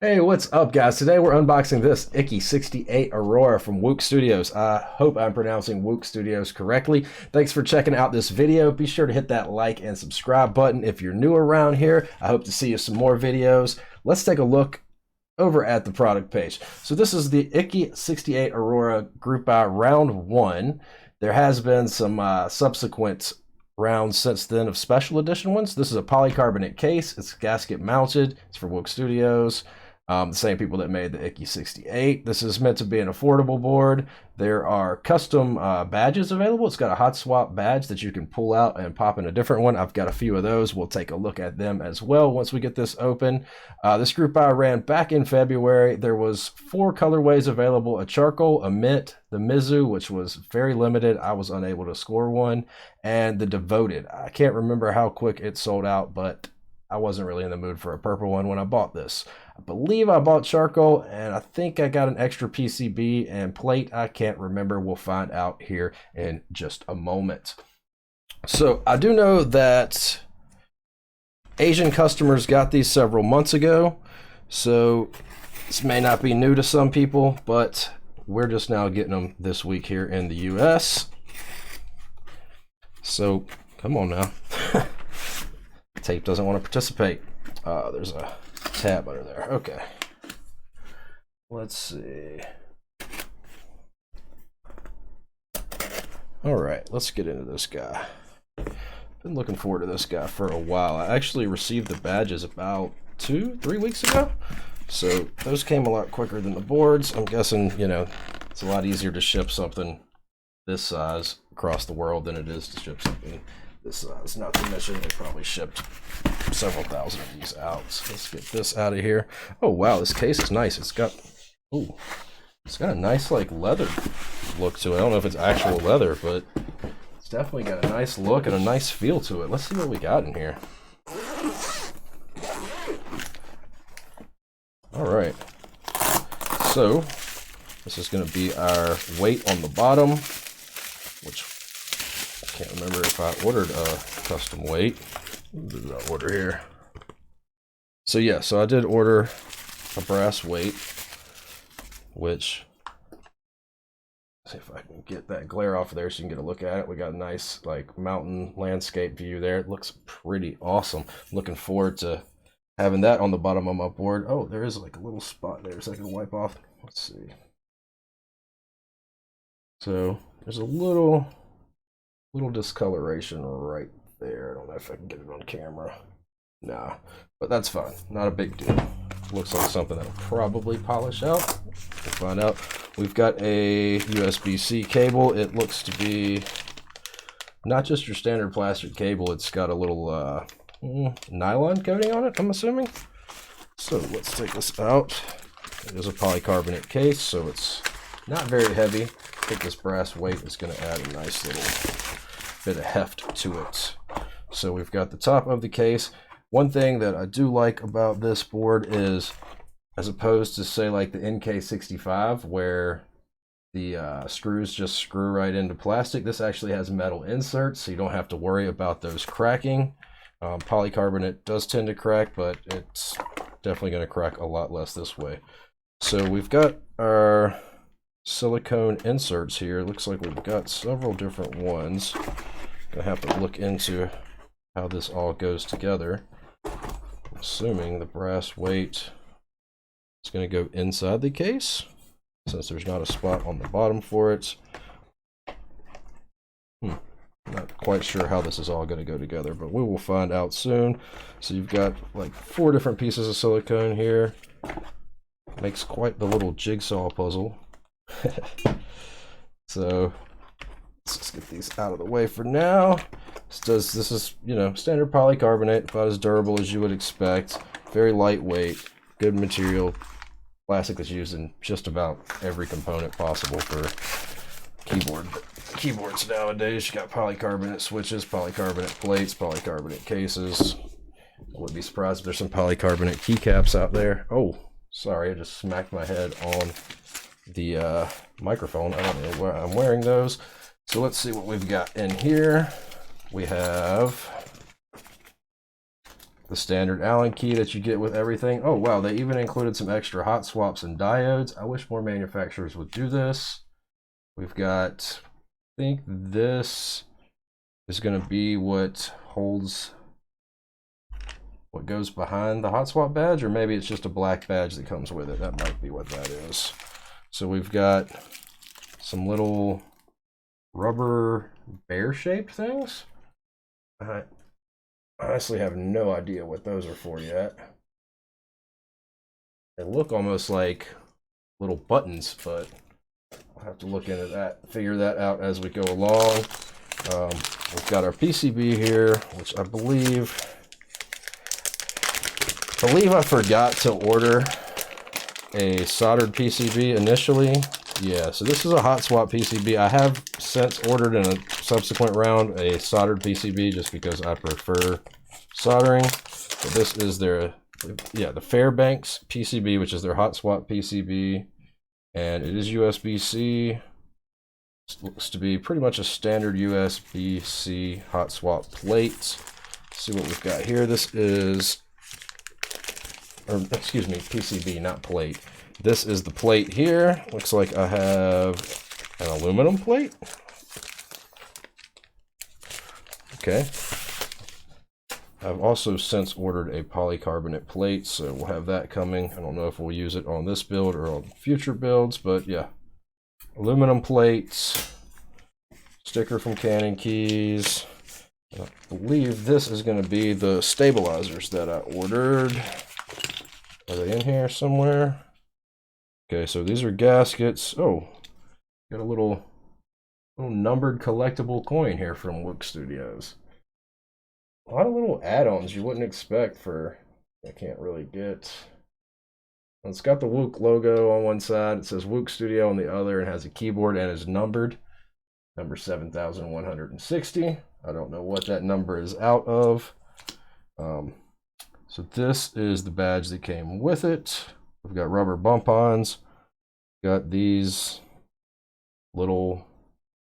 Hey, what's up, guys? Today we're unboxing this Ikki68 Aurora from Wuque Studios. I hope I'm pronouncing Wuque Studios correctly. Thanks for checking out this video. Be sure to hit that like and subscribe button if you're new around here. I hope to see you some more videos. Let's take a look over at the product page. So this is the Ikki68 Aurora Group Buy Round 1. There has been some subsequent rounds since then of special edition ones. This is a polycarbonate case. It's gasket mounted. It's for Wuque Studios. The same people that made the Ikki68. This is meant to be an affordable board. There are custom badges available. It's got a hot swap badge that you can pull out and pop in a different one. I've got a few of those. We'll take a look at them as well once we get this open. This group buy ran back in February. There was 4 colorways available: a charcoal, a mint, the Mizu, which was very limited. I was unable to score one, and the devoted. I can't remember how quick it sold out, but I wasn't really in the mood for a purple one when I bought this. I believe I bought charcoal, and I think I got an extra PCB and plate. I can't remember. We'll find out here in just a moment. So I do know that Asian customers got these several months ago, so this may not be new to some people, but we're just now getting them this week here in the US. So come on now. Tape doesn't want to participate. There's a tab under there. Okay. Let's see. All right, let's get into this guy. Been looking forward to this guy for a while. I actually received the badges about 2-3 weeks ago. So those came a lot quicker than the boards. I'm guessing, you know, it's a lot easier to ship something this size across the world than it is to ship something this size. Not to mention they probably shipped several thousand of these out. So let's get this out of here. Oh wow, this case is nice. It's got a nice like leather look to it. I don't know if it's actual leather, but it's definitely got a nice look and a nice feel to it. Let's see what we got in here. All right, so this is going to be our weight on the bottom, which I can't remember if I ordered a custom weight. What did I order here? So yeah, so I did order a brass weight, which, let's see if I can get that glare off of there so you can get a look at it. We got a nice like mountain landscape view there. It looks pretty awesome. Looking forward to having that on the bottom of my board. Oh, there is like a little spot there so I can wipe off. Let's see. So there's a little discoloration right there. I don't know if I can get it on camera. Nah, but that's fine. Not a big deal. Looks like something that'll probably polish out. We'll find out. We've got a USB-C cable. It looks to be not just your standard plastic cable. It's got a little nylon coating on it, I'm assuming. So let's take this out. It is a polycarbonate case, so it's not very heavy. I think this brass weight is going to add a nice little bit of heft to it. So we've got the top of the case. One thing that I do like about this board is, as opposed to say like the Ikki68 where the screws just screw right into plastic, this actually has metal inserts, so you don't have to worry about those cracking. Polycarbonate does tend to crack, but it's definitely going to crack a lot less this way. So we've got our silicone inserts here. Looks like we've got several different ones. Gonna have to look into how this all goes together. I'm assuming the brass weight is going to go inside the case since there's not a spot on the bottom for it. Not quite sure how this is all going to go together, but we will find out soon. So you've got like 4 different pieces of silicone here. Makes quite the little jigsaw puzzle. So let's just get these out of the way for now. This is, you know, standard polycarbonate, about as durable as you would expect. Very lightweight, good material. Plastic that's used in just about every component possible for keyboards nowadays. You got polycarbonate switches, polycarbonate plates, polycarbonate cases. I wouldn't be surprised if there's some polycarbonate keycaps out there. Oh, sorry, I just smacked my head on the microphone. I don't know why I'm wearing those. So let's see what we've got in here. We have the standard Allen key that you get with everything. Oh wow, they even included some extra hot swaps and diodes. I wish more manufacturers would do this. We've got, I think this is going to be what holds, what goes behind the hot swap badge, or maybe it's just a black badge that comes with it. That might be what that is. So we've got some little rubber bear-shaped things. I honestly have no idea what those are for yet. They look almost like little buttons, but I'll have to look into that, figure that out as we go along. We've got our PCB here, which I believe I forgot to order a soldered PCB initially. Yeah, so this is a hot swap PCB. I have since ordered in a subsequent round a soldered PCB just because I prefer soldering. But this is their, yeah, the Fairbanks PCB, which is their hot swap PCB. And it is USB-C. Looks to be pretty much a standard USB-C hot swap plate. Let's see what we've got here. This is, or excuse me, PCB, not plate. This is the plate here. Looks like I have an aluminum plate. Okay. I've also since ordered a polycarbonate plate, so we'll have that coming. I don't know if we'll use it on this build or on future builds, but yeah. Aluminum plates, sticker from Cannon Keys. I believe this is going to be the stabilizers that I ordered. Are they in here somewhere? Okay, so these are gaskets. Oh, got a little numbered collectible coin here from Wuque Studios. A lot of little add-ons you wouldn't expect for, I can't really get. It's got the Wuque logo on one side. It says Wuque Studio on the other, and has a keyboard and is numbered. Number 7160. I don't know what that number is out of. So this is the badge that came with it. We've got rubber bump-ons. Got these little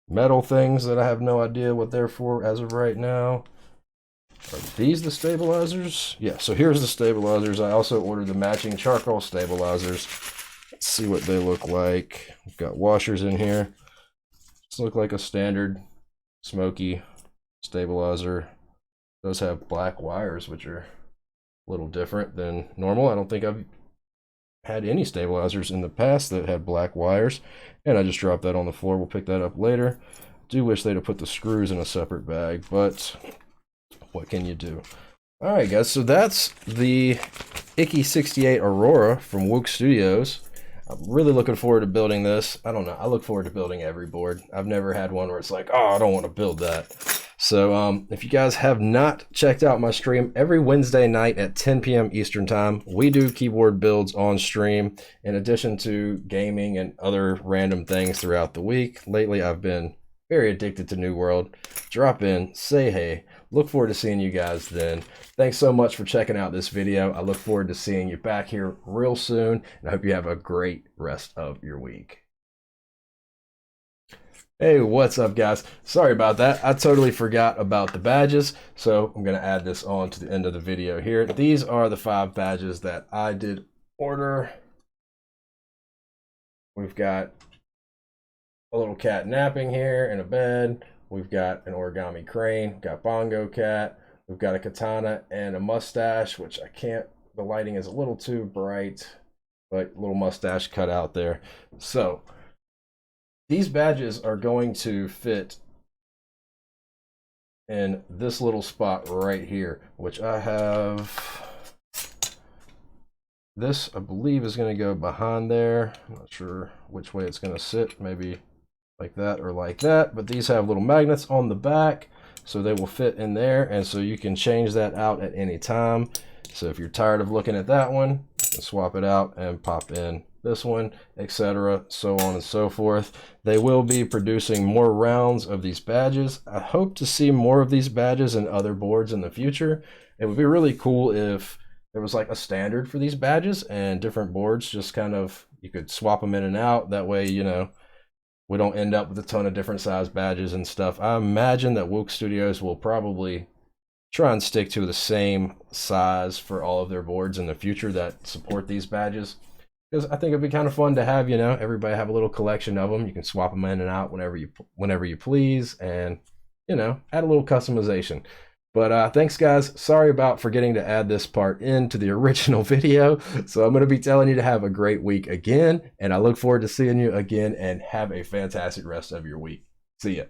metal things that I have no idea what they're for as of right now. Are these the stabilizers? Yeah, so here's the stabilizers. I also ordered the matching charcoal stabilizers. Let's see what they look like. We've got washers in here. This look like a standard smoky stabilizer. Those have black wires, which are a little different than normal. I don't think I've had any stabilizers in the past that had black wires, and I just dropped that on the floor. We'll pick that up later. Do wish they'd have put the screws in a separate bag, but what can you do? All right, guys, so that's the Ikki68 Aurora from Wuque Studios. I'm really looking forward to building this. I don't know, I look forward to building every board. I've never had one where it's like, oh, I don't want to build that. So if you guys have not checked out my stream, every Wednesday night at 10 p.m. Eastern time, we do keyboard builds on stream, in addition to gaming and other random things throughout the week. Lately, I've been very addicted to New World. Drop in, say hey. Look forward to seeing you guys then. Thanks so much for checking out this video. I look forward to seeing you back here real soon, and I hope you have a great rest of your week. Hey, what's up, guys? Sorry about that. I totally forgot about the badges, so I'm going to add this on to the end of the video here. These are the 5 badges that I did order. We've got a little cat napping here in a bed. We've got an origami crane. We've got bongo cat. We've got a katana and a mustache, which I can't, the lighting is a little too bright, but a little mustache cut out there. So these badges are going to fit in this little spot right here, which I have. This, I believe, is going to go behind there. I'm not sure which way it's going to sit, maybe like that or like that, but these have little magnets on the back, so they will fit in there, and so you can change that out at any time. So if you're tired of looking at that one, you can swap it out and pop in this one, etc., so on and so forth. They will be producing more rounds of these badges. I hope to see more of these badges in other boards in the future. It would be really cool if there was like a standard for these badges, and different boards just kind of, you could swap them in and out. That way, you know, we don't end up with a ton of different size badges and stuff. I imagine that Wuque Studios will probably try and stick to the same size for all of their boards in the future that support these badges. Because I think it'd be kind of fun to have, you know, everybody have a little collection of them. You can swap them in and out whenever you please, and you know, add a little customization. But thanks, guys. Sorry about forgetting to add this part into the original video. So I'm going to be telling you to have a great week again, and I look forward to seeing you again, and have a fantastic rest of your week. See ya.